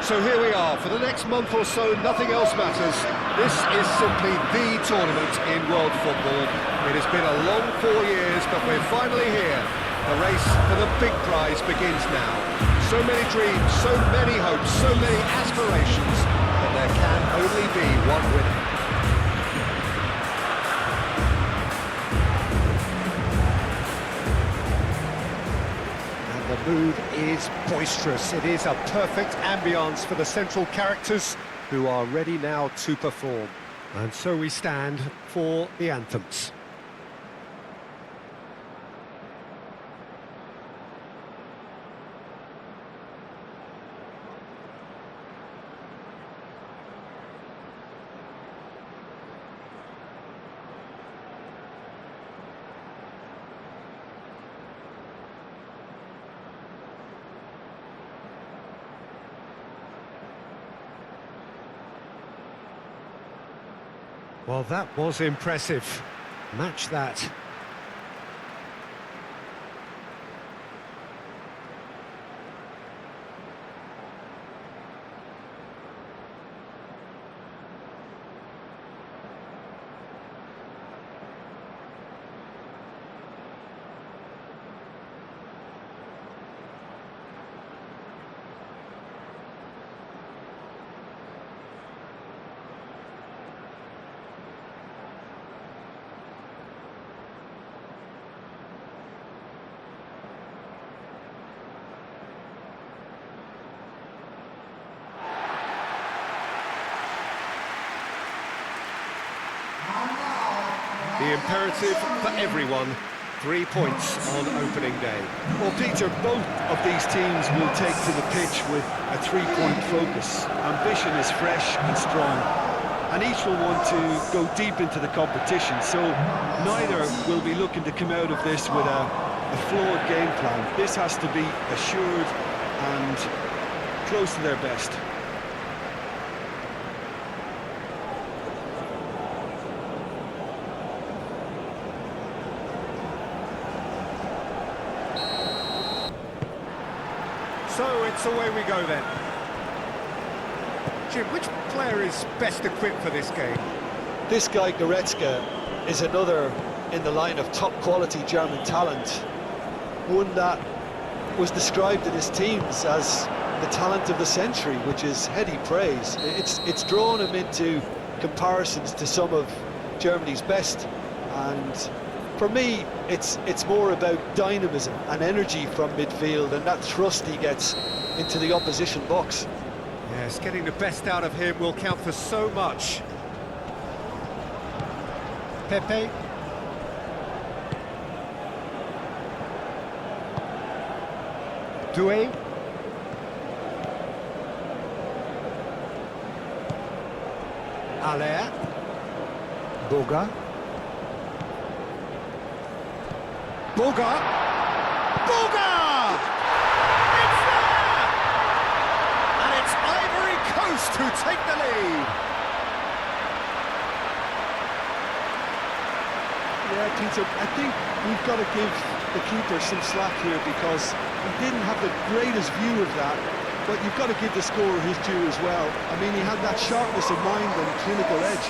So here we are, for the next month or so, nothing else matters. This is simply the tournament in world football. It has been a long 4 years, but we're finally here. The race for the big prize begins now. So many dreams, so many hopes, so many aspirations, but there can only be one winner. The mood is boisterous. It is a perfect ambience for the central characters who are ready now to perform. And so we stand for the anthems. Well, that was impressive. Match that. The imperative for everyone, 3 points on opening day. Well, Peter, both of these teams will take to the pitch with a 3-point focus. Ambition is fresh and strong, and each will want to go deep into the competition, so neither will be looking to come out of this with a flawed game plan. This has to be assured and close to their best. So it's away we go then. Jim, which player is best equipped for this game? This guy, Goretzka, is another in the line of top-quality German talent. One that was described in his teams as the talent of the century, which is heady praise. It's drawn him into comparisons to some of Germany's best, and for me, it's more about dynamism and energy from midfield and that thrust he gets into the opposition box. Yes, getting the best out of him will count for so much. Pepe. Doué. Aller. Boga. Boga! Boga! It's there! And it's Ivory Coast who take the lead. Yeah, Peter, I think we've got to give the keeper some slack here because he didn't have the greatest view of that, but you've got to give the scorer his due as well. I mean, he had that sharpness of mind and clinical edge.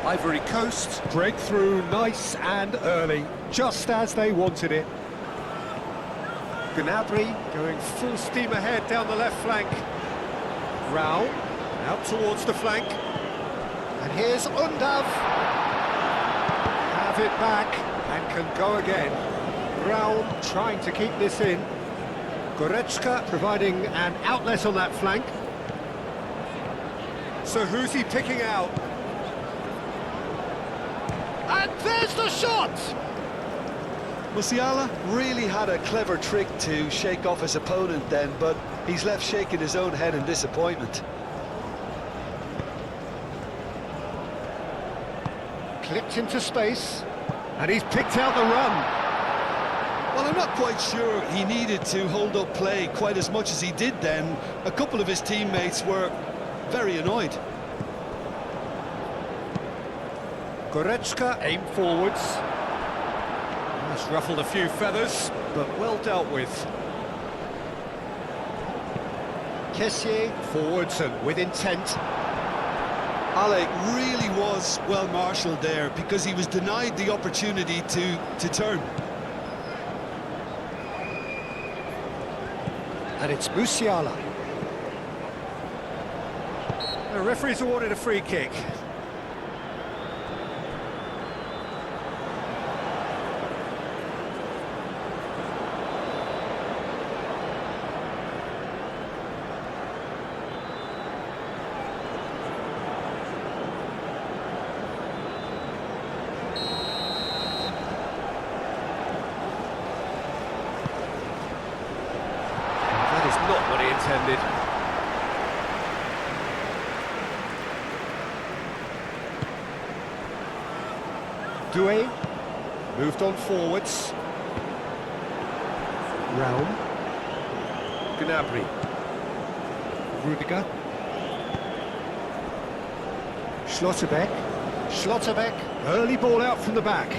Ivory Coast, breakthrough nice and early, just as they wanted it. Gnabry going full steam ahead down the left flank. Rao out towards the flank. And here's Undav. Have it back and can go again. Rao trying to keep this in. Goretzka providing an outlet on that flank. So who's he picking out? And there's the shot! Musiala really had a clever trick to shake off his opponent then, but he's left shaking his own head in disappointment. Clipped into space, and he's picked out the run. Well, I'm not quite sure he needed to hold up play quite as much as he did then. A couple of his teammates were very annoyed. Goretzka aim forwards. That's ruffled a few feathers, but well dealt with. Kessié forwards and with intent. Ale really was well marshalled there because he was denied the opportunity to turn. And it's Musiala. The referee's awarded a free kick. Not what he intended. Doué moved on forwards. Raum. Gnabry. Rudiger. Schlotterbeck. Schlotterbeck. Early ball out from the back.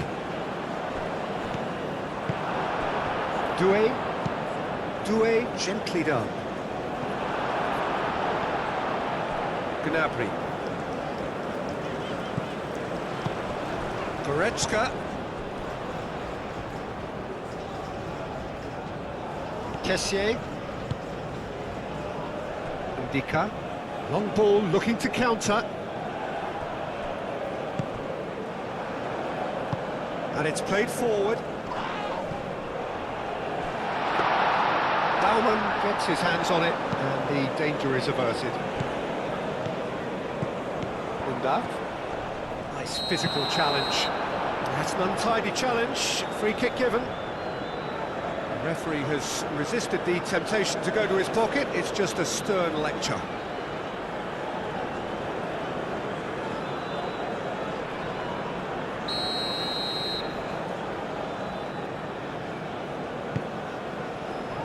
Doué. Doué, gently done. Gnabry. Goretzka. Kessié. Ndika. Long ball looking to counter. And it's played forward. Baumann gets his hands on it, and the danger is averted. Undav. Nice physical challenge. That's an untidy challenge. Free kick given. The referee has resisted the temptation to go to his pocket. It's just a stern lecture.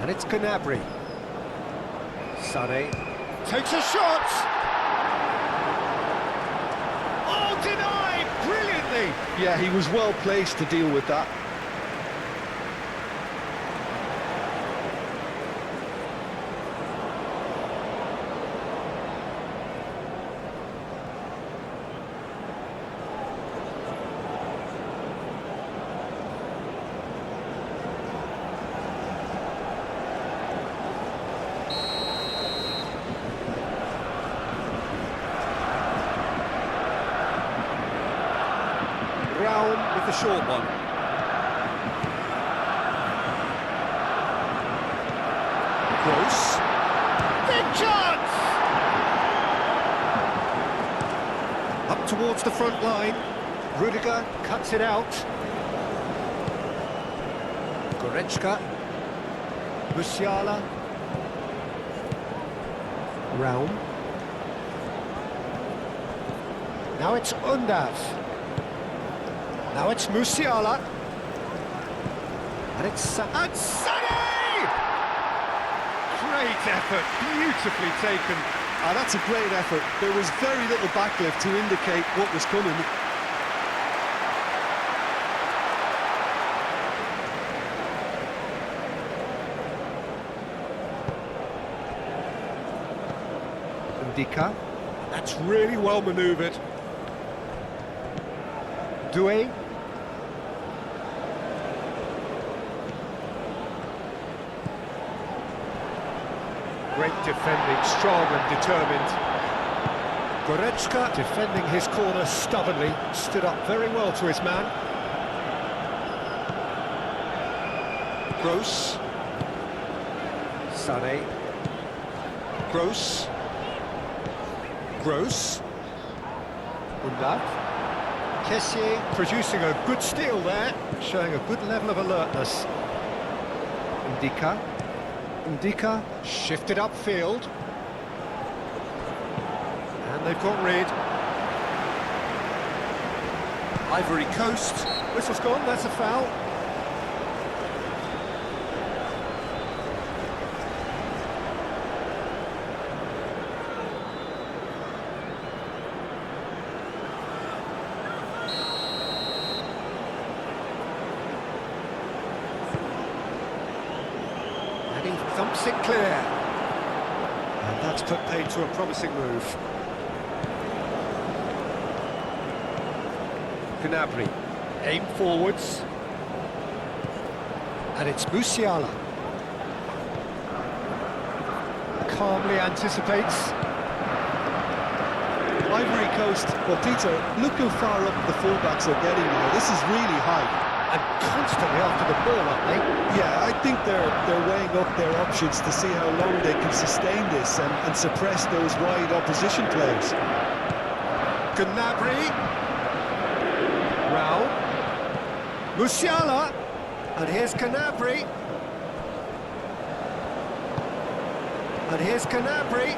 And it's Gnabry. Sané takes a shot! Oh, denied! Brilliantly! Yeah, he was well placed to deal with that. Raum with the short one. Gross. Big chance! Up towards the front line. Rudiger cuts it out. Goretzka. Musiala. Raum. Now it's Undav. Now it's Musiala. And it's Sané! Great effort, beautifully taken. Ah, that's a great effort. There was very little backlift to indicate what was coming. Ndika. That's really well manoeuvred. Doué. Great defending, strong and determined. Goretzka defending his corner stubbornly, stood up very well to his man. Gross. Sané. Gross. Gross. Undav. Kessié producing a good steal there, showing a good level of alertness. Ndika. Ndika shifted upfield. And they've got rid. Ivory Coast. Whistle's gone, that's a foul. And he thumps it clear. And that's put paid to a promising move. Gnabry, aim forwards, and it's Musiala. Calmly anticipates. Ivory Coast, well, Peter, look how far up the fullbacks are getting now. This is really high. And constantly after the ball, aren't they? Yeah, I think they're weighing up their options to see how long they can sustain this and suppress those wide opposition players. Gnabry. Raul. Musiala. And here's Gnabry. And here's Gnabry.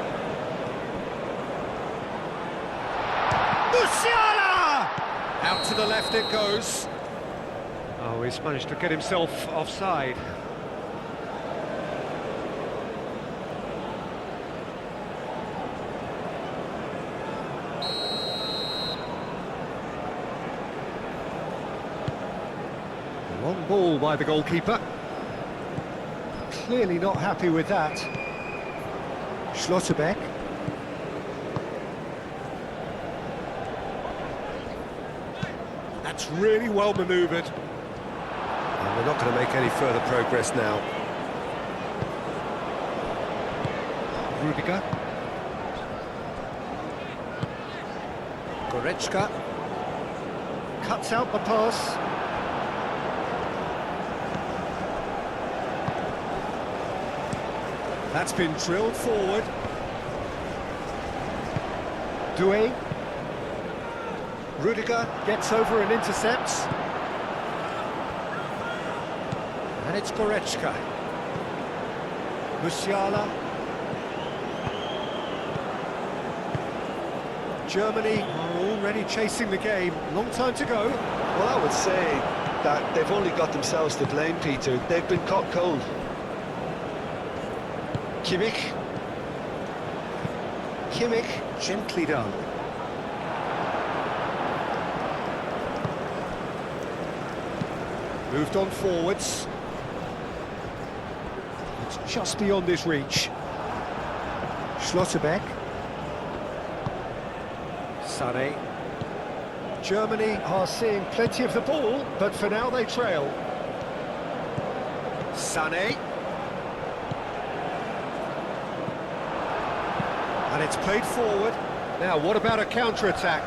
Musiala! Out to the left it goes. Oh, he's managed to get himself offside. Long ball by the goalkeeper. Clearly not happy with that. Schlotterbeck. That's really well manoeuvred. And we're not going to make any further progress now. Rudiger. Goretzka. Cuts out the pass. That's been drilled forward. Doué. Rudiger gets over and intercepts. And it's Goretzka. Musiala. Germany are already chasing the game. Long time to go. Well, I would say that they've only got themselves to blame, Peter. They've been caught cold. Kimmich. Kimmich, gently done. Moved on forwards. It's just beyond his reach. Schlotterbeck. Sané. Germany are seeing plenty of the ball, but for now they trail. Sané. And it's played forward. Now, what about a counter-attack?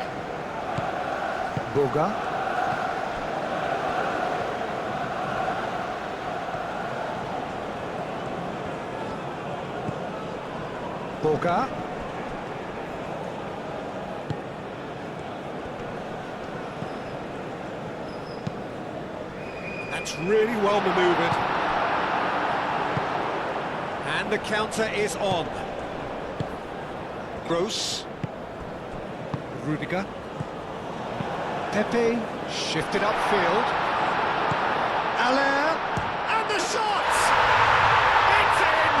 Boga. Boga. That's really well manoeuvred. And the counter is on. Gross. Rudiger. Pepe. Shifted upfield. Allaire. And the shot! It's in!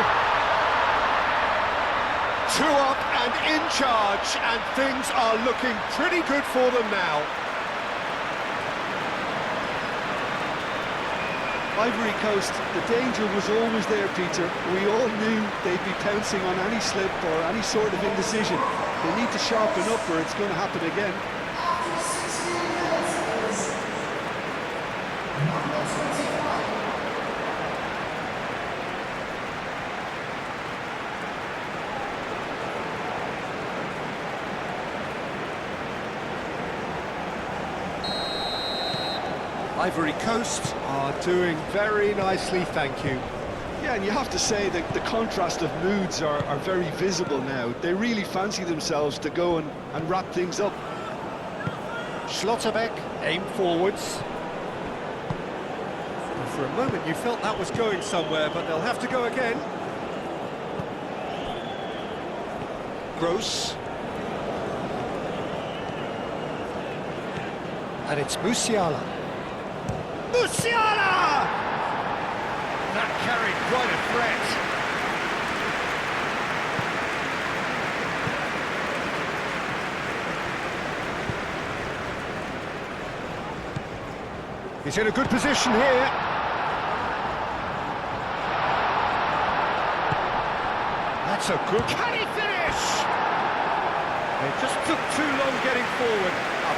2 up and in charge, and things are looking pretty good for them now. Ivory Coast, the danger was always there, Peter. We all knew they'd be pouncing on any slip or any sort of indecision. They need to sharpen up or it's going to happen again. Ivory Coast are doing very nicely, thank you. Yeah, and you have to say that the contrast of moods are very visible now. They really fancy themselves to go and wrap things up. Schlotterbeck, aim forwards. And for a moment you felt that was going somewhere, but they'll have to go again. Gross. And it's Musiala. Musiala! That carried quite a threat. He's in a good position here. That's a good... Can he finish? It just took too long getting forward.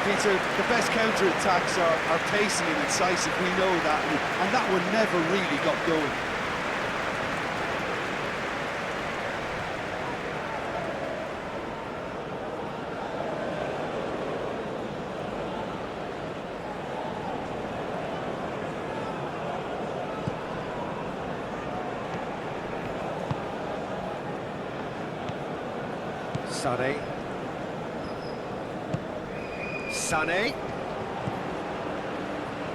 Peter, the best counter-attacks are pacey and incisive, we know that, and that one never really got going. Sané.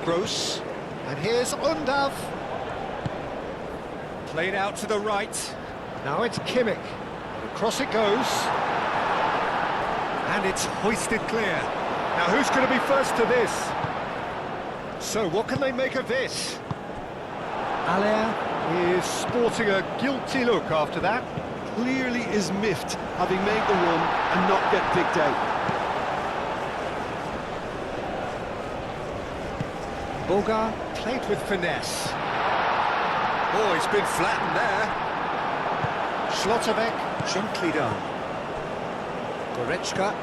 Gross. And here's Undav. Played out to the right. Now it's Kimmich. Across it goes. And it's hoisted clear. Now who's going to be first to this? So what can they make of this? Allaire is sporting a guilty look after that. Clearly is miffed, having made the run and not get picked out. Boga played with finesse. Oh, he's been flattened there. Schlotterbeck, gently done. Goretzka.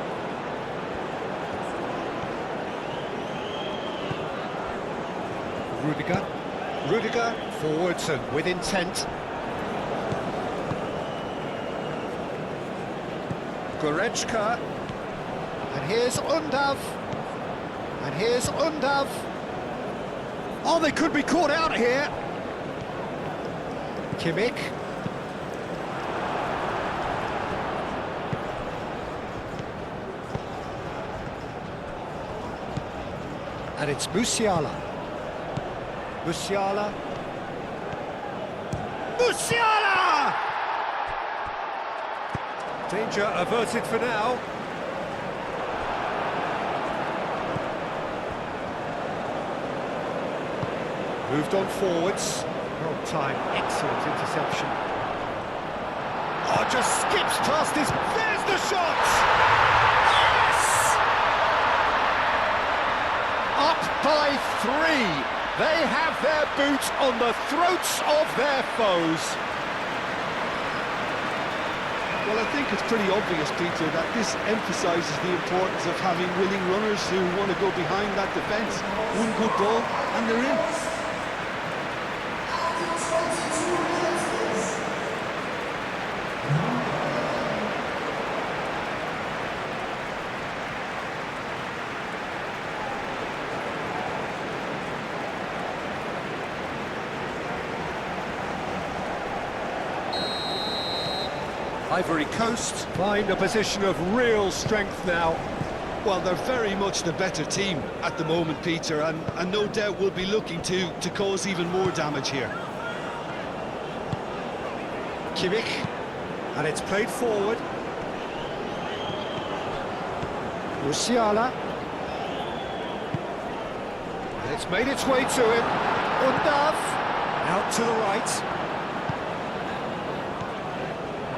Rudiger, forwards and with intent. Goretzka. And here's Undav. And here's Undav. Oh, they could be caught out here. Kimmich. And it's Musiala. Musiala. Musiala! Danger averted for now. Moved on forwards. Well timed, excellent interception. Oh, just skips past his... There's the shot! Yes! Up by 3. They have their boot on the throats of their foes. Well, I think it's pretty obvious, Peter, that this emphasises the importance of having willing runners who want to go behind that defence. One good ball, and they're in. Ivory Coast find a position of real strength now. Well, they're very much the better team at the moment, Peter, and no doubt will be looking to cause even more damage here. Kimmich, and it's played forward. Musiala. And it's made its way to him. Undav, out to the right.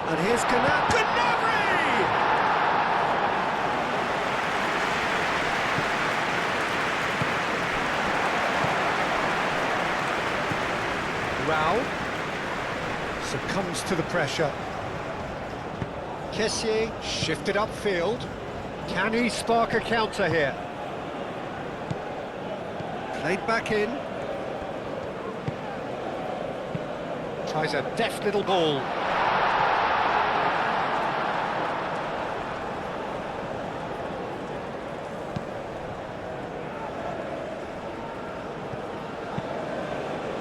And here's Gnabry! Rao succumbs to the pressure. Kessié shifted upfield. Can he spark a counter here? Played back in. Tries a deft little ball.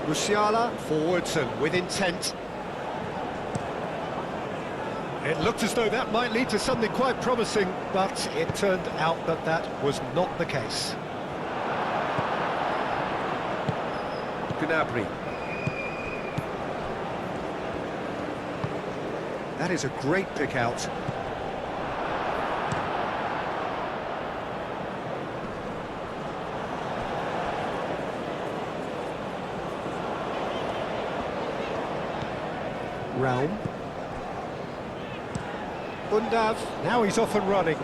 Musiala, forwards and with intent. It looked as though that might lead to something quite promising, but it turned out that that was not the case. Gnabry. That is a great pick out. Realm. Undav, now he's off and running.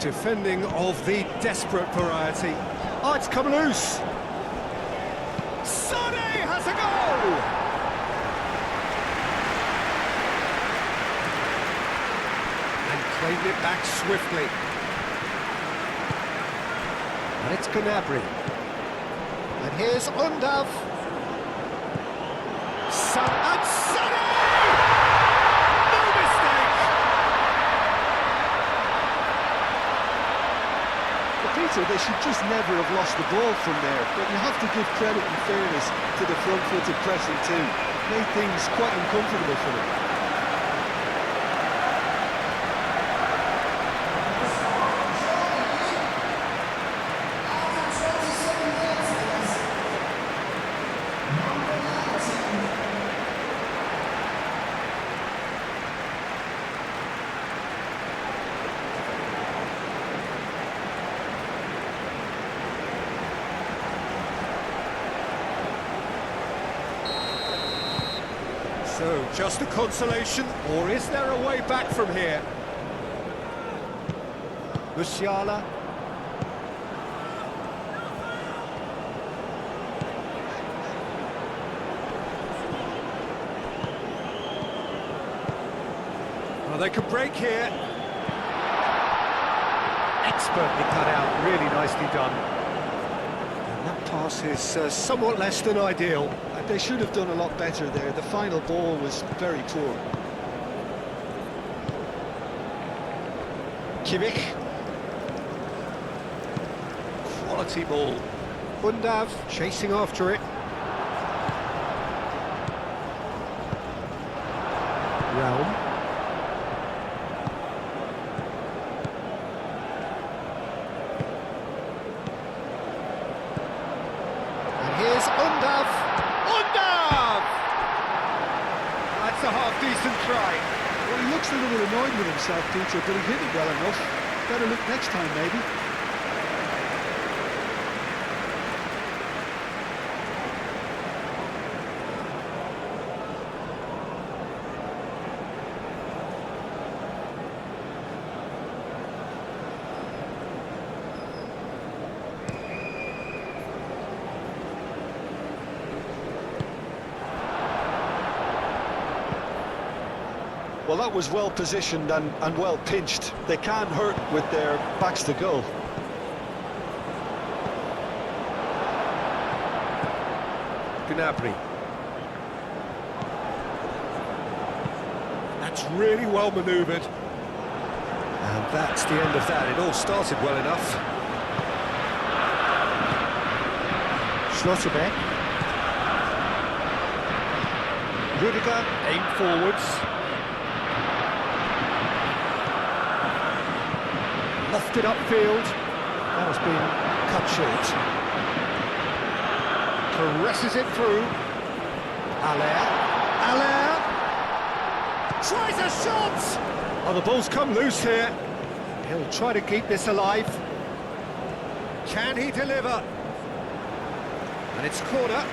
Defending of the desperate variety. Oh, it's come loose. Sane has a goal! And claimed it back swiftly. And it's Gnabry. And here's Undav. And Sane! No mistake! But Peter, they should just never have lost the ball from there, but you have to give credit and fairness to the front-footed pressing too. Made things quite uncomfortable for them. So, just a consolation, or is there a way back from here? Musiala. Well, they could break here. Expertly cut out, really nicely done. And that pass is somewhat less than ideal. They should have done a lot better there. The final ball was very poor. Kimmich. Quality ball. Undav chasing after it. Realm. And here's Undav. That's a half-decent try. Well, he looks a little annoyed with himself, Peter, but he hit it well enough. Better look next time, maybe. Well, that was well positioned and well pinched. They can't hurt with their backs to goal. Gnabry. That's really well manoeuvred. And that's the end of that. It all started well enough. Schlotterbeck. Rudiger, aim forwards. Lofted upfield. That has been cut short. Caresses it through. Allaire. Tries a shot! Oh, the ball's come loose here. He'll try to keep this alive. Can he deliver? And it's corner.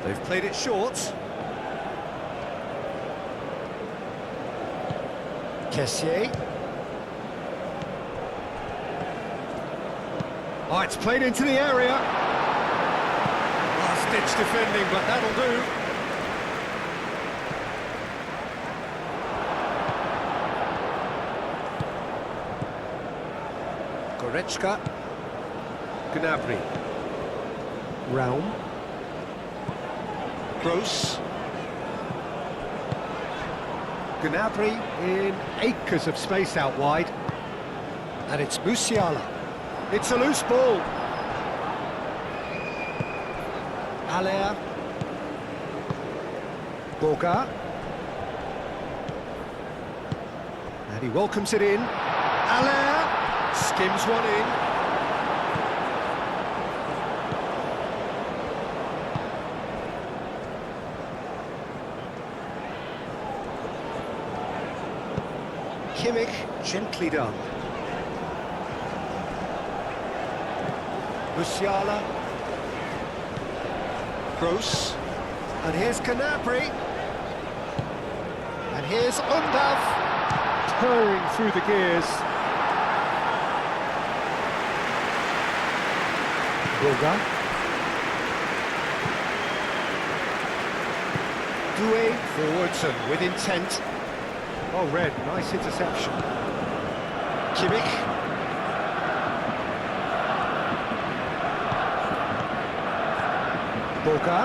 They've played it short. Kessié. Oh, it's played into the area. Last-ditch defending, but that'll do. Goretzka. Gnabry. Realm. Gross. Gnabry in acres of space out wide. And it's Musiala. It's a loose ball. Allaire. Boga. And he welcomes it in. Allaire skims one in. Gently done. Musiala. Gross. And here's Gnabry. And here's Undav. Purring through the gears. Boga. Doué forwards and with intent. Well read, nice interception. Kimmich. Boga.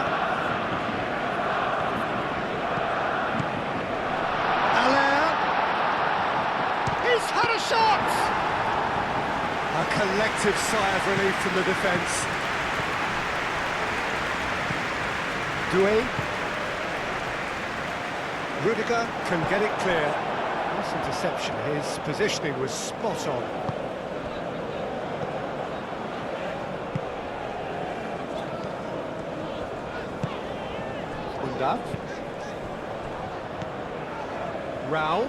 Allaire. He's had a shot! A collective sigh of relief from the defence. Doué. Rudiger can get it clear. Nice interception, his positioning was spot on. Undav. Rao.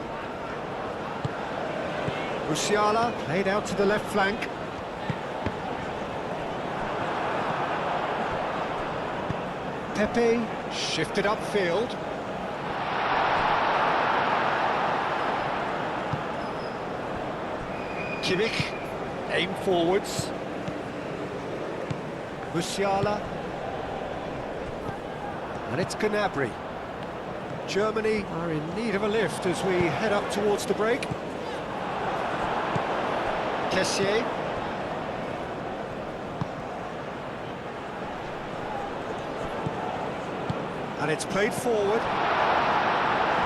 Musiala played out to the left flank. Pepe shifted upfield. Kimmich, aim forwards. Musiala. And it's Gnabry. Germany are in need of a lift as we head up towards the break. Kessié. And it's played forward.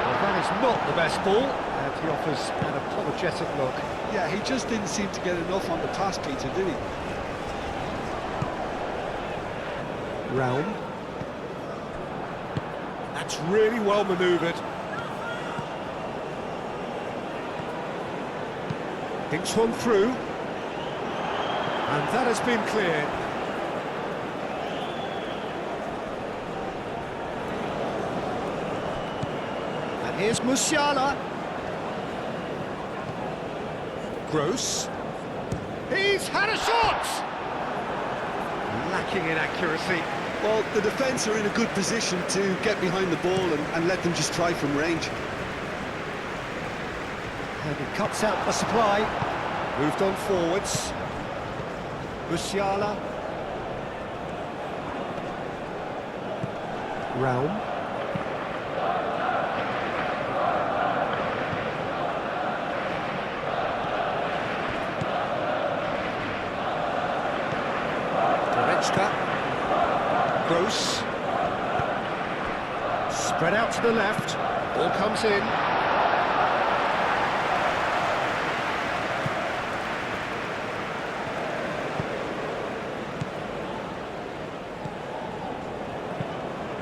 Well, that is not the best ball, and he offers an apologetic look. Yeah, he just didn't seem to get enough on the pass, Peter, did he? Realm. That's really well manoeuvred. Thinks one through. And that has been cleared. And here's Musiala. Gross. He's had a shot! Lacking in accuracy. Well, the defence are in a good position to get behind the ball and let them just try from range. And he cuts out the supply. Moved on forwards. Musiala. Realm. Gross. Spread out to the left. Ball comes in.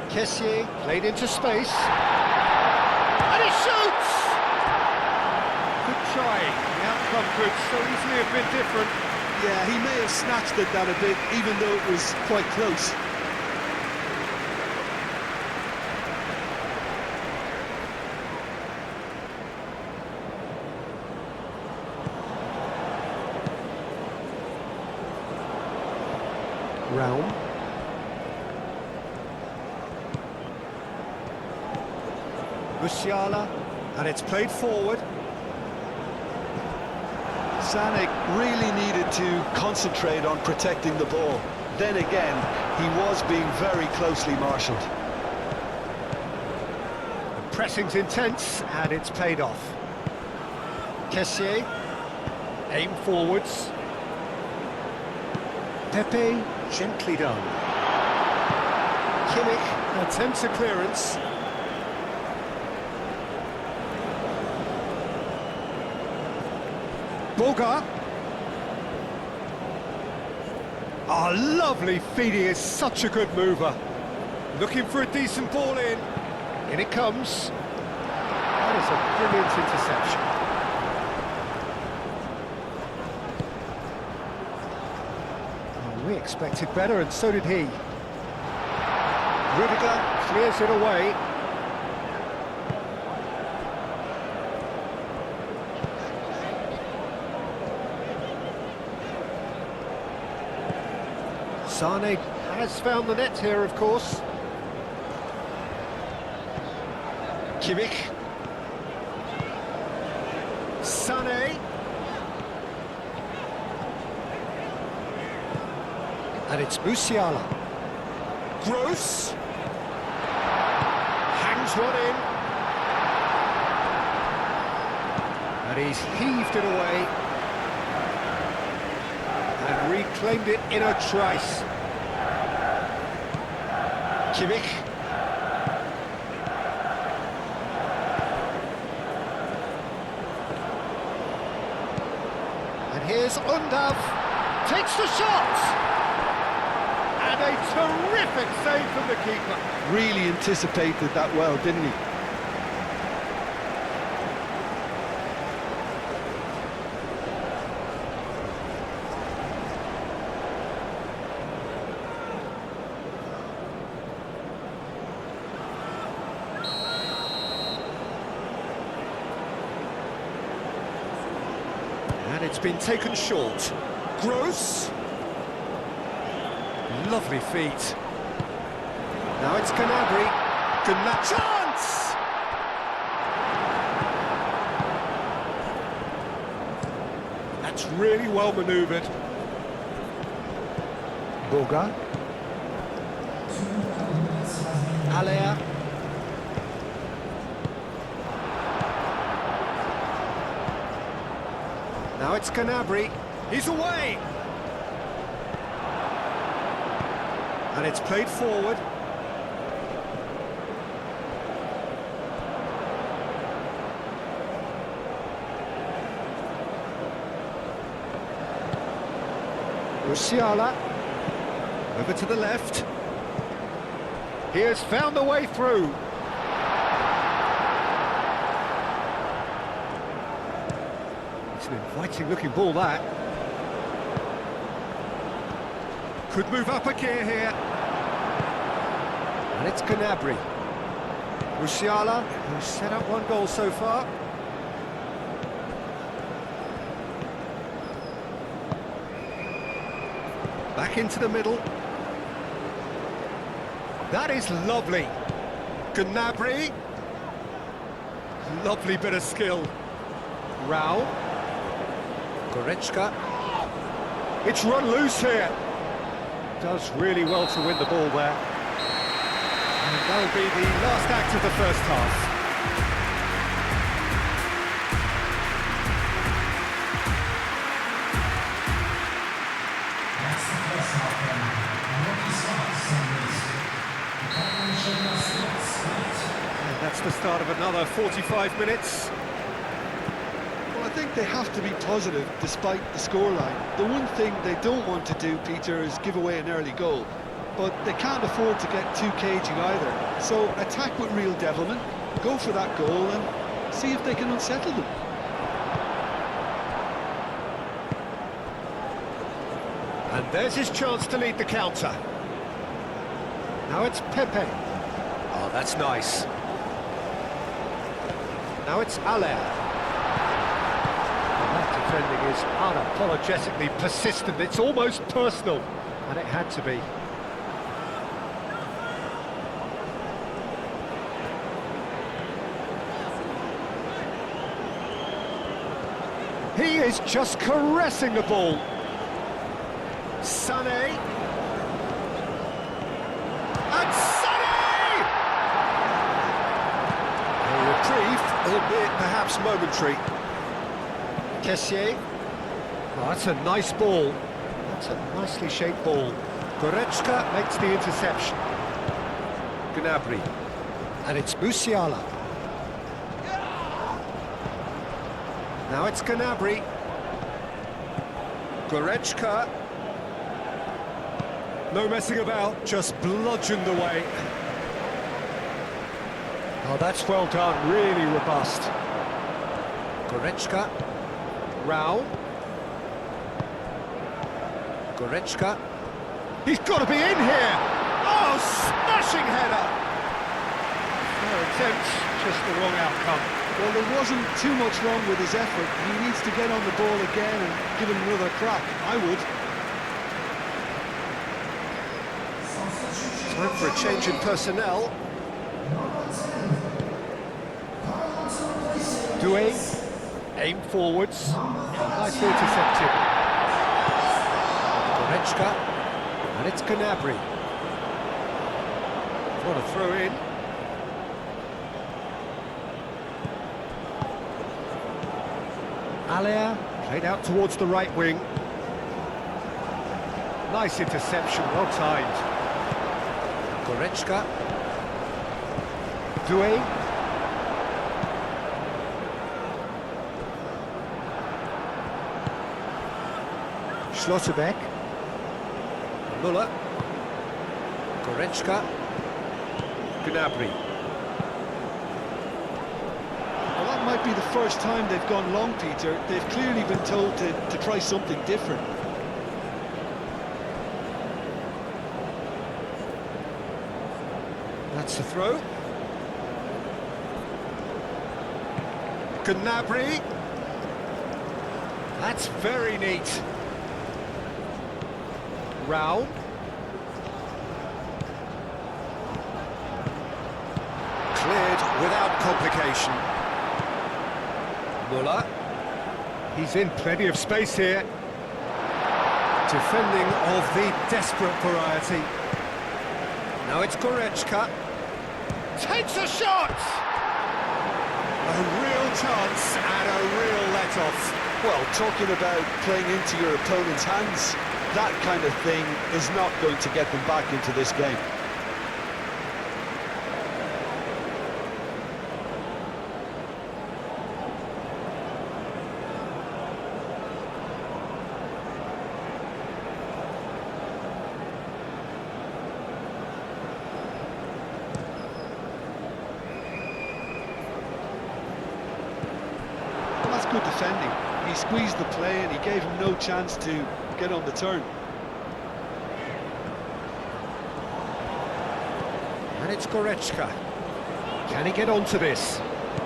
Kessié played into space. And he shoots! Good try. The outcome could so easily have been different. Yeah, he may have snatched at that a bit, even though it was quite close. Realm. Musiala, and it's played forward. Sanek really needed to concentrate on protecting the ball. Then again, he was being very closely marshalled. The pressing's intense, and it's paid off. Kessié, aim forwards. Pepe, gently done. Kimmich attempts a clearance. Boga. Oh, lovely feeding, is such a good mover. Looking for a decent ball in. In it comes. That is a brilliant interception. Oh, we expected better, and so did he. Rudiger clears it away. Sane has found the net here, of course. Kimmich. Sane. And it's Musiala. Gross. Hangs one in. And he's heaved it away. And reclaimed it in a trice. Kimmich. And here's Undav. Takes the shot! And a terrific save from the keeper. Really anticipated that well, didn't he? And it's been taken short. Gross. Lovely feet. Now it's Gnabry. Chance! That's really well manoeuvred. Boga. Alea. Now it's Gnabry. He's away! And it's played forward. Musiala. Over to the left. He has found the way through. It's an inviting looking ball, that. Could move up a gear here. And it's Gnabry. Musiala, who's set up one goal so far. Back into the middle. That is lovely. Gnabry. Lovely bit of skill. Rao. Goretzka. It's run loose here. Does really well to win the ball there. And that'll be the last act of the first half. And that's the start of another 45 minutes. Well, I think they have to be positive despite the scoreline. The one thing they don't want to do, Peter, is give away an early goal. But they can't afford to get too cagey either. So attack with real devilment, go for that goal and see if they can unsettle them. And there's his chance to lead the counter. Now it's Pepe. Oh, that's nice. Now it's Alea. That defending is unapologetically persistent. It's almost personal, and it had to be. He is just caressing the ball. Sané. And Sané! A reprieve, albeit perhaps momentary. Kessié. Oh, that's a nice ball. That's a nicely shaped ball. Goretzka makes the interception. Gnabry. And it's Musiala. Now it's Gnabry. Goretzka. No messing about, just bludgeoned away. Oh, that's well done, really robust. Goretzka. Rao. Goretzka. He's got to be in here! Oh, smashing header! No attempt, just the wrong outcome. Well, there wasn't too much wrong with his effort. He needs to get on the ball again and give him another crack. I would. Time for a change in personnel. Doué, aim forwards. Nicely intercepted. Goretzka, and it's Gnabry. What a throw in. Aller, played out towards the right wing. Nice interception, well timed. Goretzka. Doué. Schlotterbeck. Müller. Goretzka. Gnabry. Well, that might be the first time they've gone long, Peter. They've clearly been told to try something different. That's the throw. Gnabry. That's very neat. Rao. Cleared without complication. Müller. He's in plenty of space here. Defending of the desperate variety. Now it's Goretzka. Takes a shot! A real chance and a real let-off. Well, talking about playing into your opponent's hands, that kind of thing is not going to get them back into this game. Well, that's good defending. He squeezed the play and he gave him no chance to get on the turn. And it's Goretzka. Can he get onto this?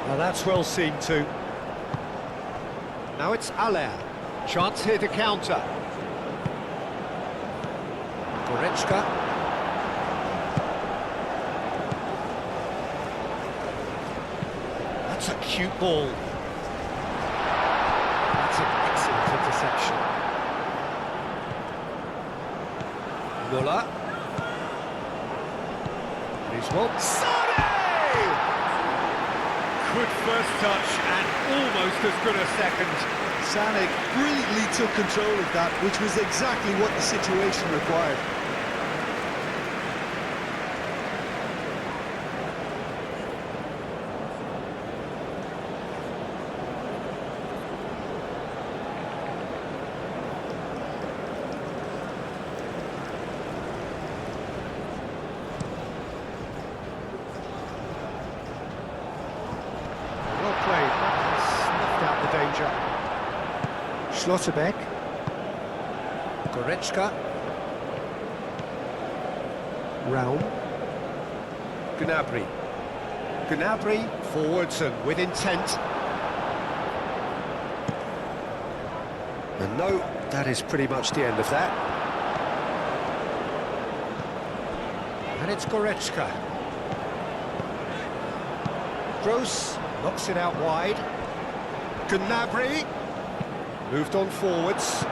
Well, that's well seen too. Now it's Aller. Chance here to counter. Goretzka. That's a cute ball. That's an excellent interception. Müller. He's one. Sane! Good first touch and almost as good a second. Sané brilliantly took control of that, which was exactly what the situation required. Well played. Snuffed out the danger. Schlotterbeck. Goretzka. Raum. Gnabry. Gnabry forwards and with intent. And no, that is pretty much the end of that. And it's Goretzka. Gross knocks it out wide. Gnabry moved on forwards.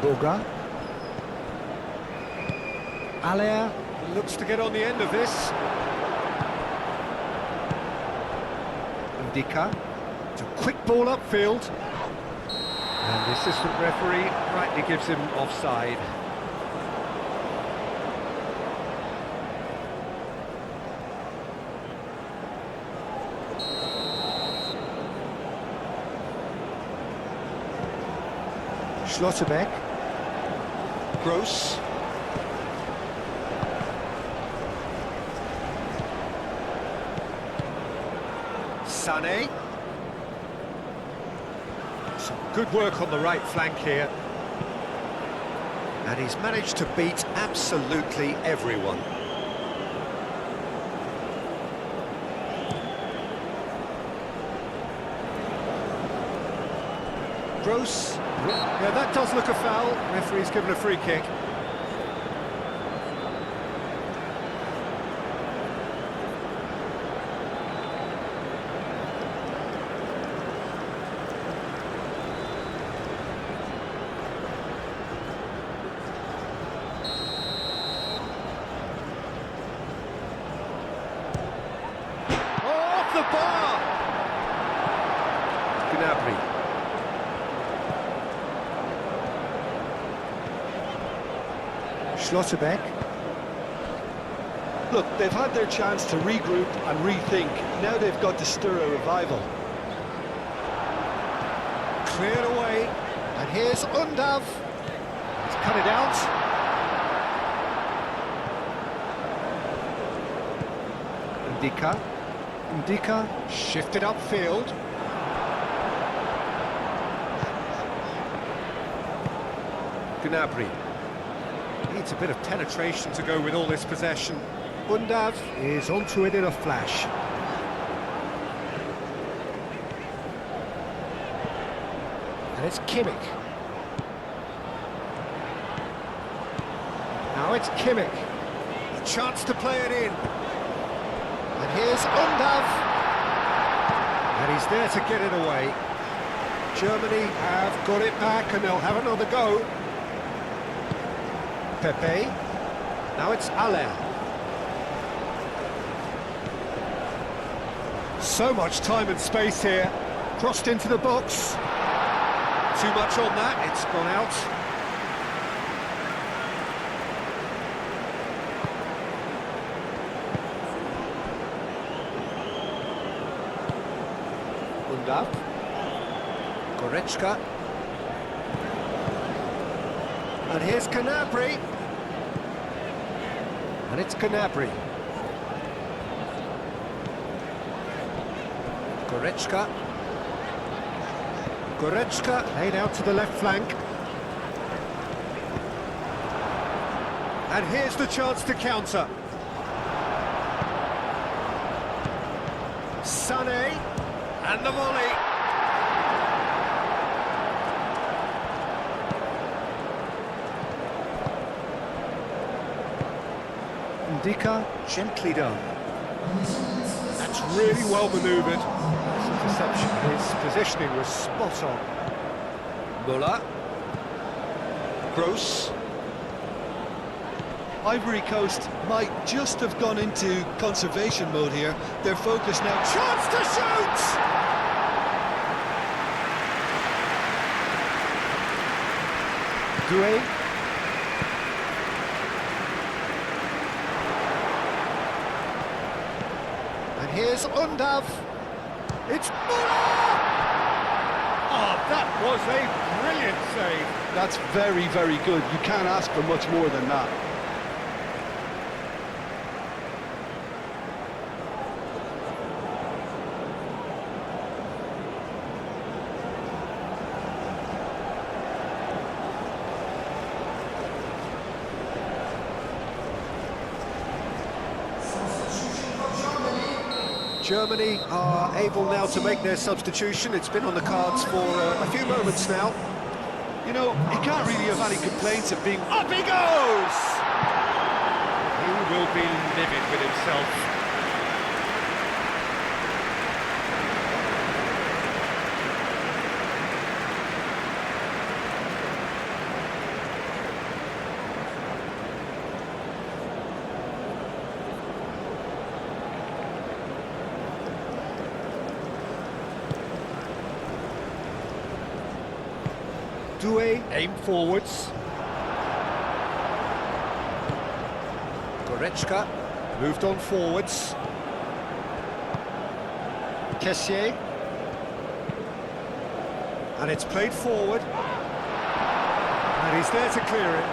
Boga. Aller looks to get on the end of this. Ndika. It's a quick ball upfield. And the assistant referee rightly gives him offside. Schlotterbeck. Gross. Sané. Some good work on the right flank here. And he's managed to beat absolutely everyone. Gross. Yeah, that does look a foul. Referee's given a free kick. bar! Gnabry. Schlotterbeck. Look, they've had their chance to regroup and rethink. Now they've got to stir a revival. Cleared away. And here's Undav. He's cut it out. Ndika shifted upfield. Gnabry. Needs a bit of penetration to go with all this possession. Undav is onto it in a flash. And it's Kimmich. Now it's Kimmich. A chance to play it in. And here's Undav. And he's there to get it away. Germany have got it back and they'll have another go. Pepe. Now it's Allaire. So much time and space here. Crossed into the box. Too much on that, it's gone out. Undav. Goretzka. And here's Gnabry. And it's Gnabry. Goretzka. Goretzka laid out to the left flank. And here's the chance to counter. Sané. And the volley. Ndika, gently done. That's really well manoeuvred. Interception. His positioning was spot on. Muller. Gross. Ivory Coast might just have gone into conservation mode here. They're focused now. Chance to shoot! Doué. And here's Undav. It's Muller! Oh, that was a brilliant save. That's very, very good. You can't ask for much more than that. Germany are able now to make their substitution. It's been on the cards for a few moments now. You know, he can't really have any complaints of being... Up he goes! He will be livid with himself. Doué, aim forwards. Goretzka, moved on forwards. Kessié. And it's played forward. And he's there to clear it.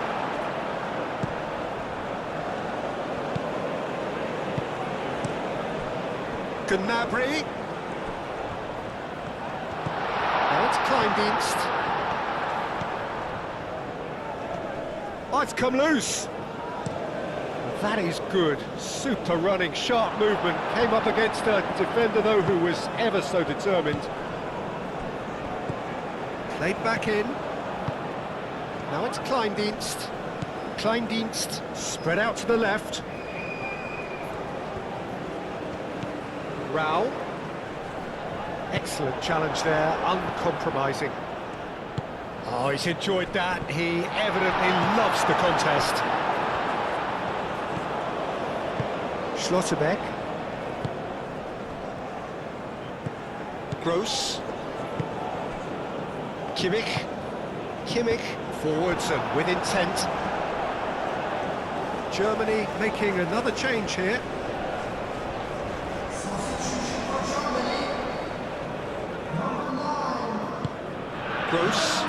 Gnabry. Now it's Kleindienst. Oh, it's come loose. That is good. Super running, sharp movement. Came up against a defender, though, who was ever so determined. Played back in. Now it's Kleindienst. Kleindienst spread out to the left. Rao. Excellent challenge there, uncompromising. Oh, he's enjoyed that. He evidently loves the contest. Schlotterbeck. Gross. Kimmich. Kimmich forwards and with intent. Germany making another change here. Gross.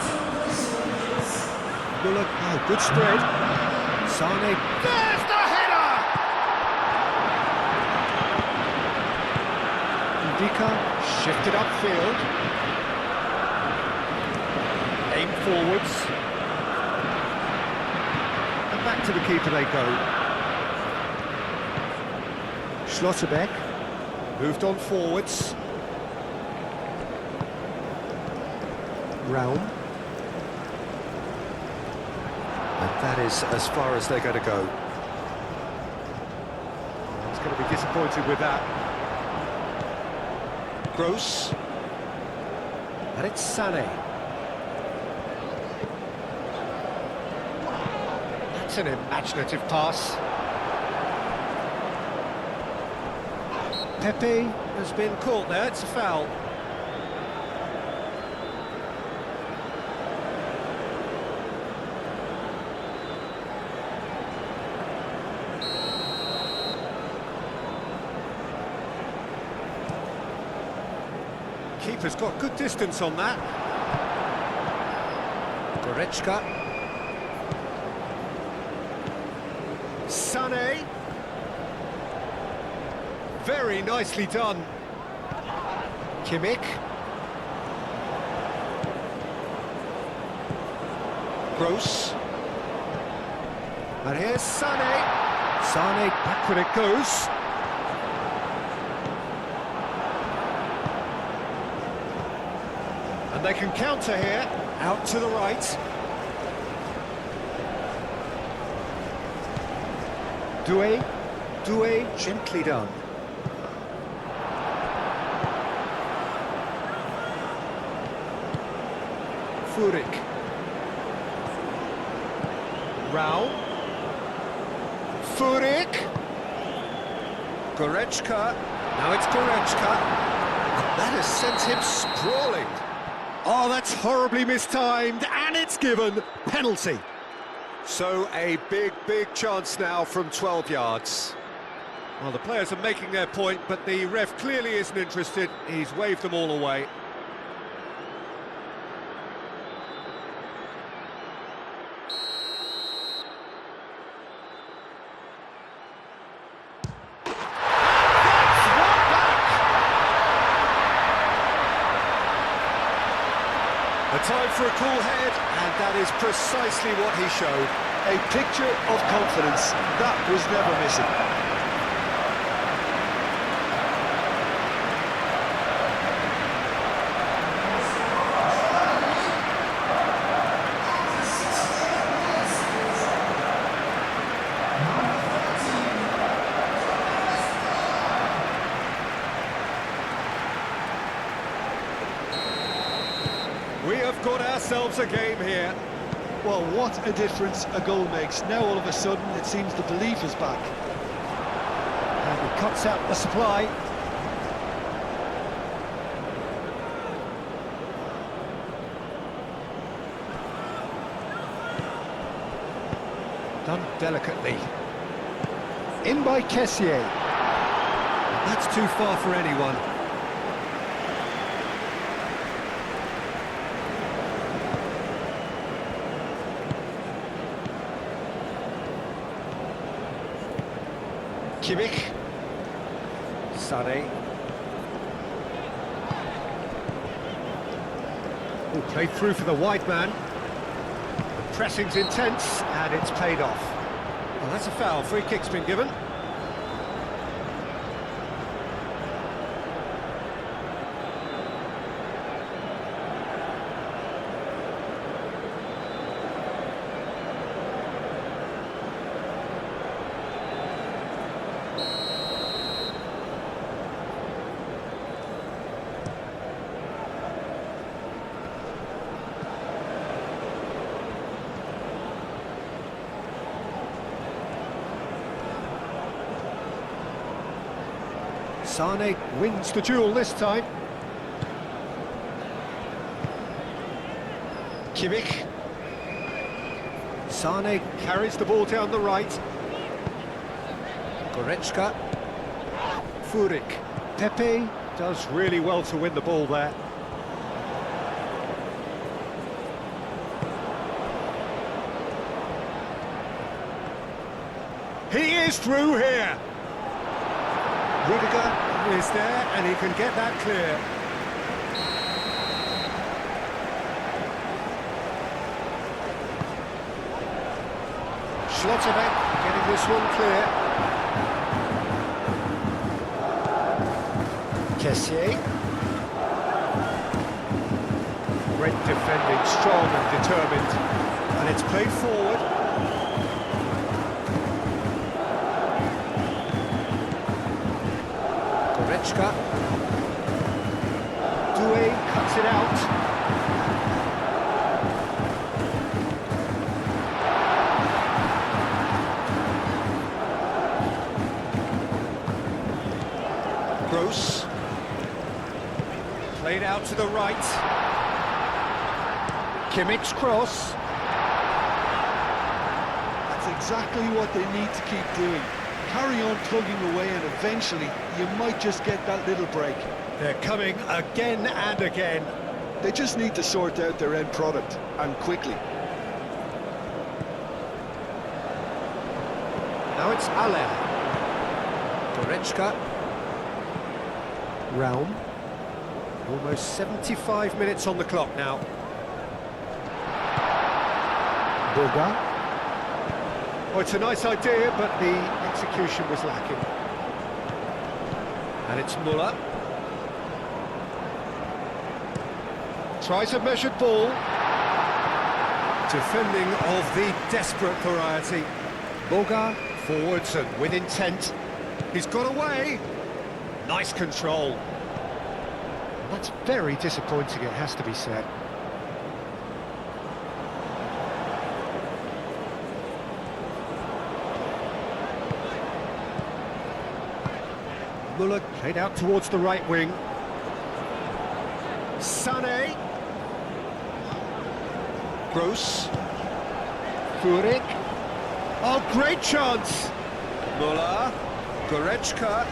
Müller, oh, good spread. Sane. There's the header! Ndika shifted upfield. Aim forwards. And back to the keeper they go. Schlotterbeck moved on forwards. Raum. And that is as far as they're going to go. He's going to be disappointed with that. Gross. And it's Sané. That's an imaginative pass. Pepe has been caught there, it's a foul. Keeper's got good distance on that. Goretzka. Sané. Very nicely done. Kimmich. Gross. And here's Sané. Sané, backward it goes. And they can counter here, out to the right. Doué, gently done. Furyk. Rao. Furyk. Goretzka. Now it's Goretzka. And that has sent him sprawling. Oh, that's horribly mistimed, and it's given. Penalty. So a big chance now from 12 yards. Well, the players are making their point, but the ref clearly isn't interested. He's waved them all away. A time for a cool head, and that is precisely what he showed. A picture of confidence, that was never missing. We have got ourselves a game here. Well, what a difference a goal makes. Now all of a sudden it seems the belief is back. And he cuts out the supply. Done delicately. In by Kessié. That's too far for anyone. Kimmich. Sané. Oh, played through for the wide man. The pressing's intense, and it's paid off. Well, that's a foul. Free kick's been given. Sané wins the duel this time. Kimmich. Sane carries the ball down the right. Goretzka. Furyk. Pepe does really well to win the ball there. He is through here. Rudiger is there and he can get that clear. Schlotterbeck getting this one clear. Kessié. Great defending, strong and determined. And it's played forward. Goretzka. Doué cuts it out. Gross. Played out to the right. Kimmich's cross. That's exactly what they need to keep doing. Carry on plugging away and eventually you might just get that little break. They're coming again and again. They just need to sort out their end product, and quickly. Now it's Aller. Goretzka. Raum. Almost 75 minutes on the clock now. Boga. Oh, it's a nice idea, but the execution was lacking. And it's Müller. Tries a measured ball. Defending of the desperate variety. Boga forwards and with intent. He's got away. Nice control. That's very disappointing, it has to be said. Müller played out towards the right wing. Sané. Gross. Furyk. Oh, great chance! Müller. Goretzka.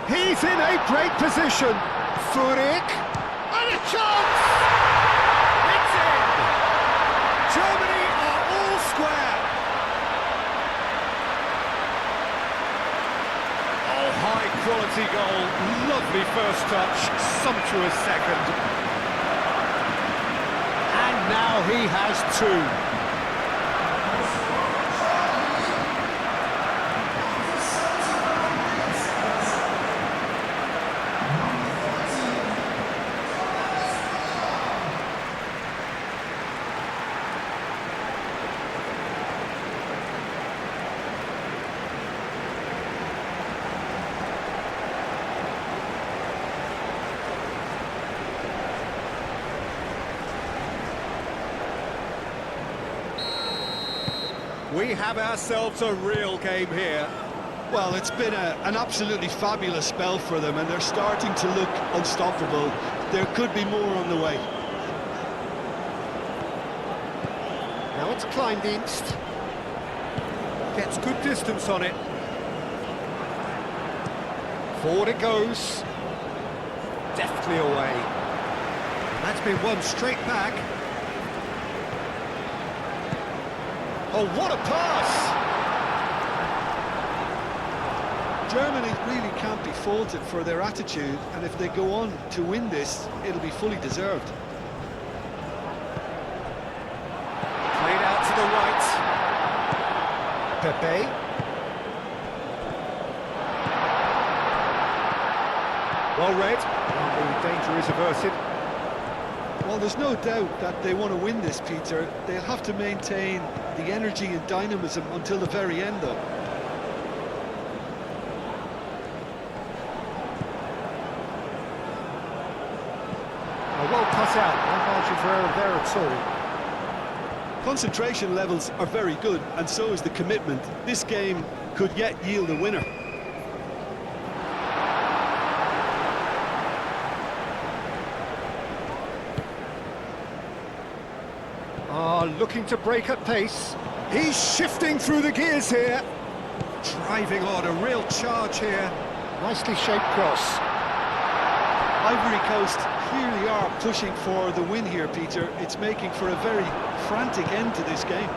He's in a great position. Furyk. And a chance! It's in! Germany are all square. Oh, high quality goal. Lovely first touch. Sumptuous second. And now he has two. We have ourselves a real game here. Well, it's been an absolutely fabulous spell for them, and they're starting to look unstoppable. There could be more on the way. Now it's Kleindienst. Gets good distance on it. Forward it goes. Deftly away. And that's been won straight back. Oh, what a pass! Germany really can't be faulted for their attitude, and if they go on to win this, it'll be fully deserved. Played out to the right. Pepe. Well read. And the danger is averted. Well, there's no doubt that they want to win this, Peter. They'll have to maintain the energy and dynamism until the very end, though. Well cut out. No margin for error there at all. Concentration levels are very good, and so is the commitment. This game could yet yield a winner. Looking to break at pace. He's shifting through the gears here. Driving on, a real charge here. Nicely shaped cross. Ivory Coast clearly are pushing for the win here, Peter. It's making for a very frantic end to this game.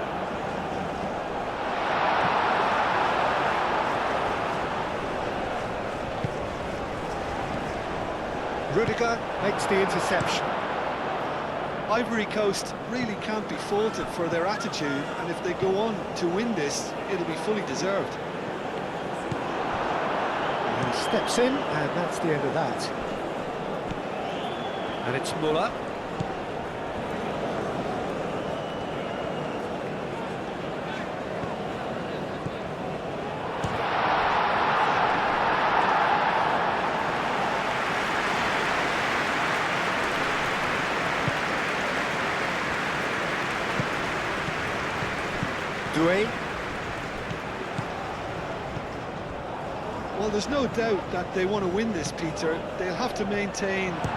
Rudiger makes the interception. Ivory Coast really can't be faulted for their attitude, and if they go on to win this, it'll be fully deserved. He steps in, and that's the end of that. And it's Muller. Well, there's no doubt that they want to win this, Peter. They'll have to maintain... He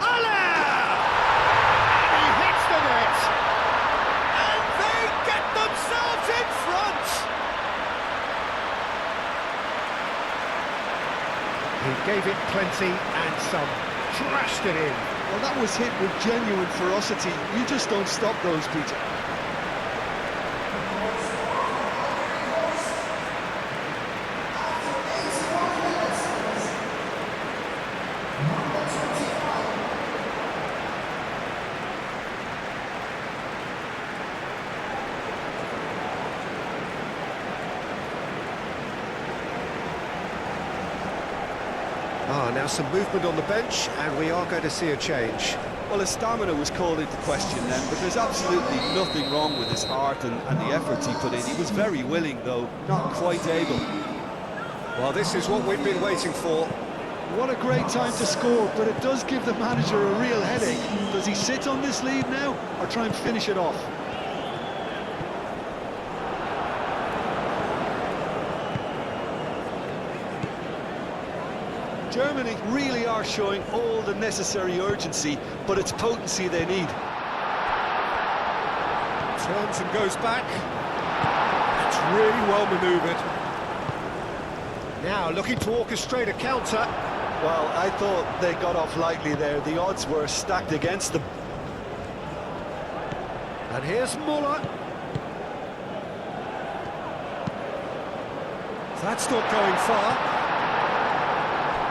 hits the net! And they get themselves in front! He gave it plenty and some. Trashed it in. Well, that was hit with genuine ferocity. You just don't stop those, Peter. Now some movement on the bench, and we are going to see a change. Well, his stamina was called into question then, but there's absolutely nothing wrong with his heart and the efforts he put in. He was very willing, though, not quite able. Well, this is what we've been waiting for. What a great time to score, but it does give the manager a real headache. Does he sit on this lead now, or try and finish it off? Germany really are showing all the necessary urgency, but it's potency they need. Turns and goes back. That's really well manoeuvred. Now looking to orchestrate a counter. Well, I thought they got off lightly there. The odds were stacked against them. And here's Muller. That's not going far.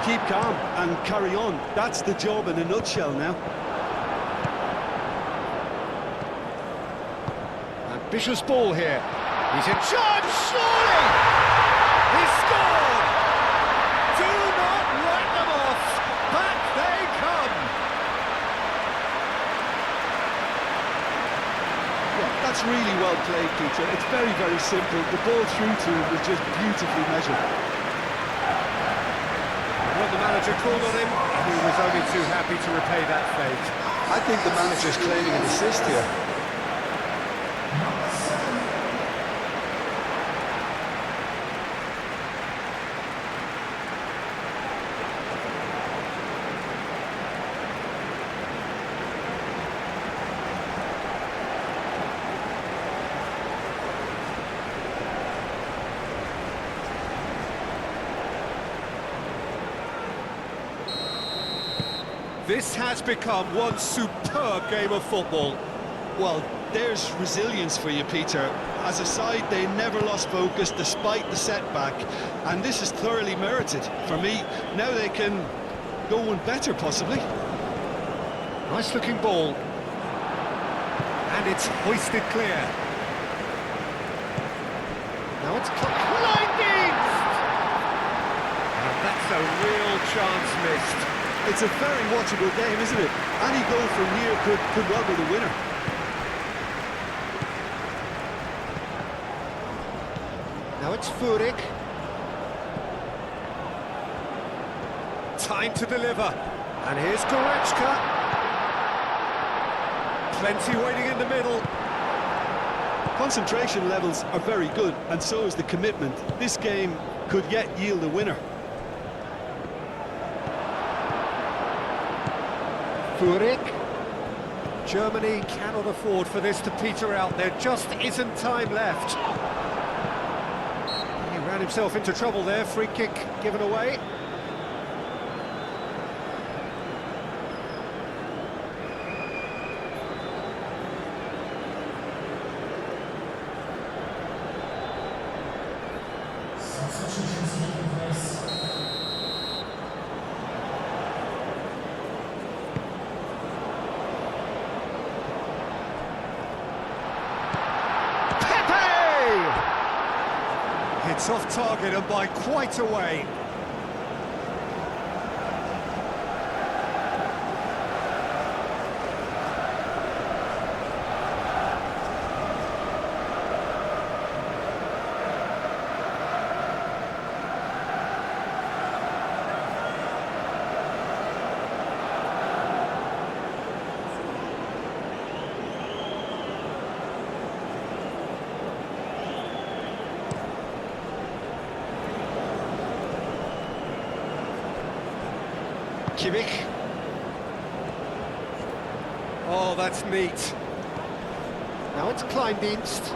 Keep calm and carry on. That's the job in a nutshell now. Ambitious ball here. He's in charge, surely! He scored! Do not write them off! Back they come! Yeah, that's really well played, Peter. It's very, very simple. The ball through to him was just beautifully measured. When the manager called on him, he was only too happy to repay that fate. I think the manager's claiming an assist here. This has become one superb game of football. Well, there's resilience for you, Peter. As a side, they never lost focus despite the setback, and this is thoroughly merited. For me, now they can go one better, possibly. Nice looking ball. And it's hoisted clear. Now it's blinding! And that's a real chance missed. It's a very watchable game, isn't it? Any goal from here could well be the winner. Now it's Furyk. Time to deliver. And here's Goretzka. Plenty waiting in the middle. Concentration levels are very good, and so is the commitment. This game could yet yield a winner. Furyk. Germany cannot afford for this to peter out. There just isn't time left. He ran himself into trouble there. Free kick given away. It's off target and by quite a way. Kimmich. Oh, that's neat. Now it's Kleindienst.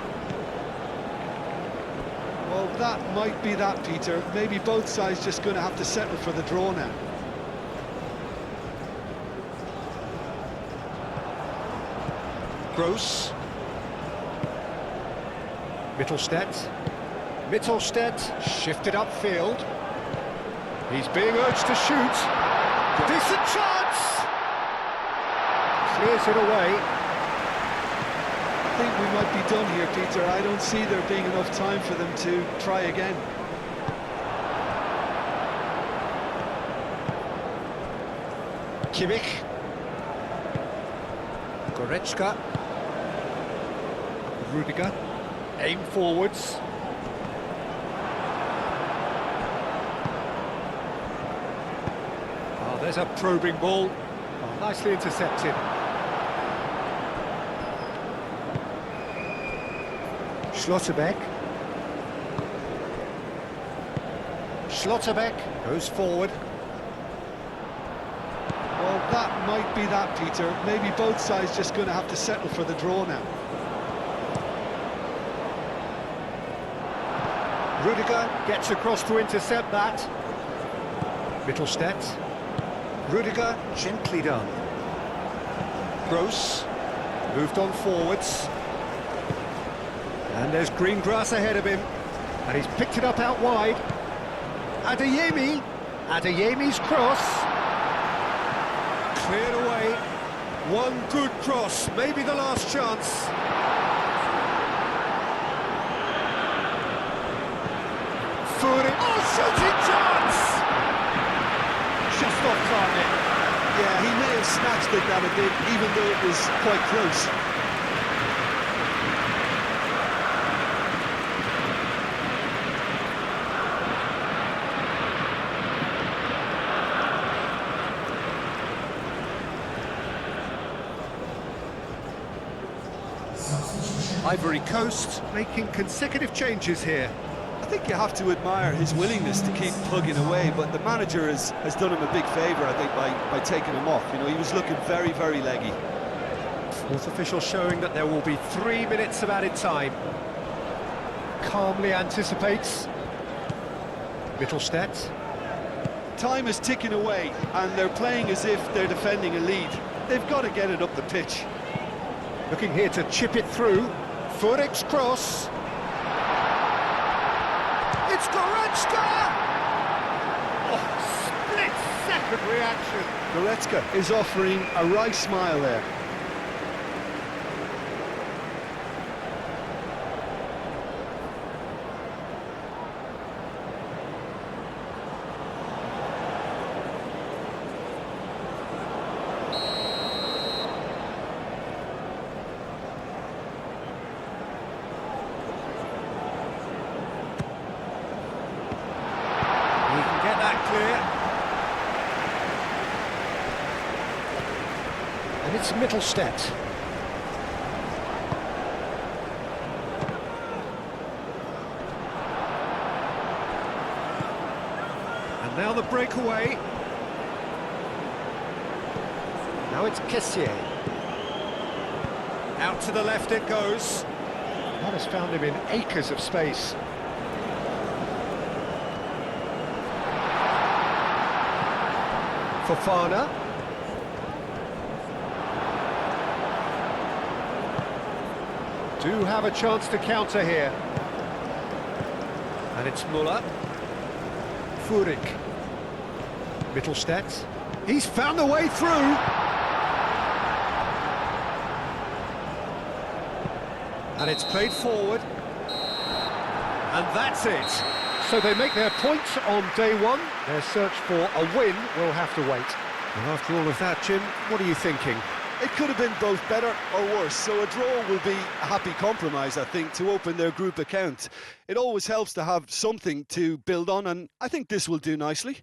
Well, that might be that, Peter. Maybe both sides just going to have to settle for the draw now. Gross. Mittelstädt. Mittelstädt shifted upfield. He's being urged to shoot. Decent chance! Clears it away. I think we might be done here, Peter. I don't see there being enough time for them to try again. Kimmich. Goretzka. Rudiger. Aim forwards. There's a probing ball. Oh, nicely intercepted. Schlotterbeck. Schlotterbeck goes forward. Well, that might be that, Peter. Maybe both sides just going to have to settle for the draw now. Rudiger gets across to intercept that. Mittelstädt. Rudiger, gently done. Gross, moved on forwards. And there's green grass ahead of him. And he's picked it up out wide. Adeyemi. Adeyemi's cross. Cleared away. One good cross, maybe the last chance. Footing. Oh, shooting chance! Just off target. Yeah, he may have snatched at that a bit, even though it was quite close. Ivory Coast making consecutive changes here. I think you have to admire his willingness to keep plugging away, but the manager has done him a big favour, I think, by taking him off. You know, he was looking very, very leggy. Fourth official showing that there will be 3 minutes of added time. Calmly anticipates. Mittelstädt. Time is ticking away, and they're playing as if they're defending a lead. They've got to get it up the pitch. Looking here to chip it through. Furik's cross. It's Goretzka! Oh, split-second reaction. Goretzka is offering a right smile there. Get that clear. And it's Mittelstädt. And now the breakaway. Now it's Kessier. Out to the left it goes. That has found him in acres of space. Fofana. Do have a chance to counter here. And it's Muller. Furik. Mittelstadt. He's found a way through. And it's played forward. And that's it. So they make their points on day one. Their search for a win will have to wait. And after all of that, Jim, what are you thinking? It could have been both better or worse, so a draw will be a happy compromise, I think, to open their group account. It always helps to have something to build on, and I think this will do nicely.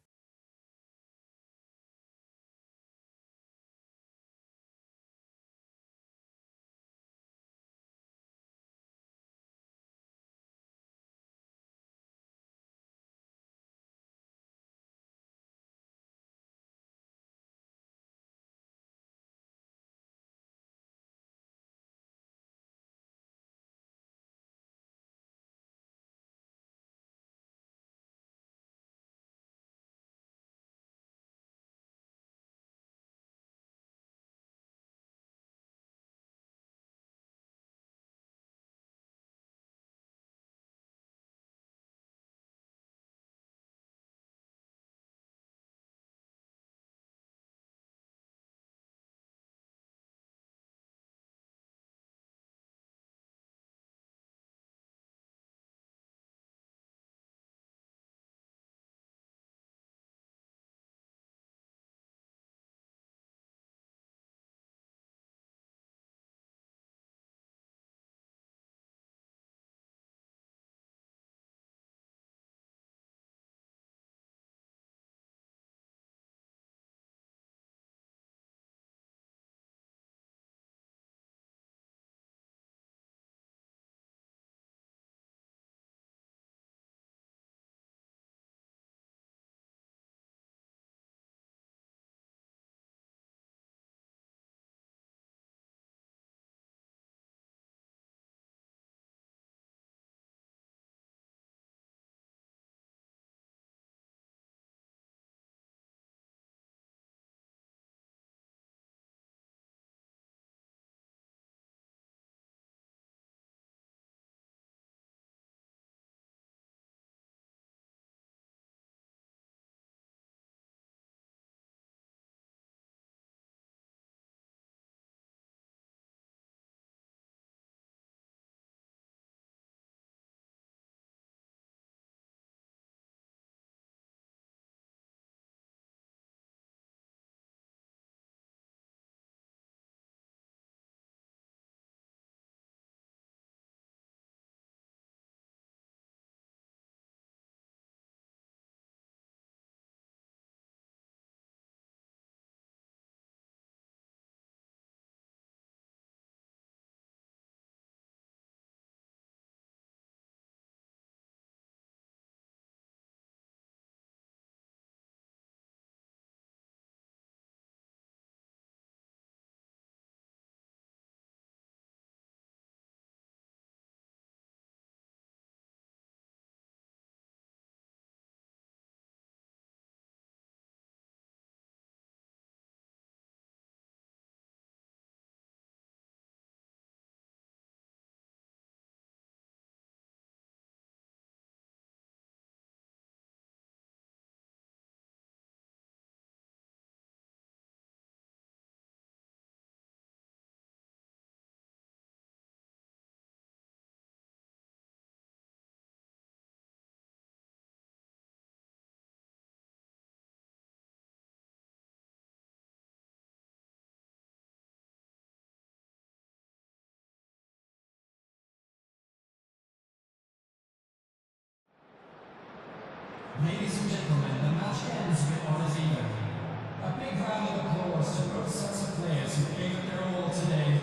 Ladies and gentlemen, the match ends with honours even. A big round of applause to both sets of players who gave it their all today.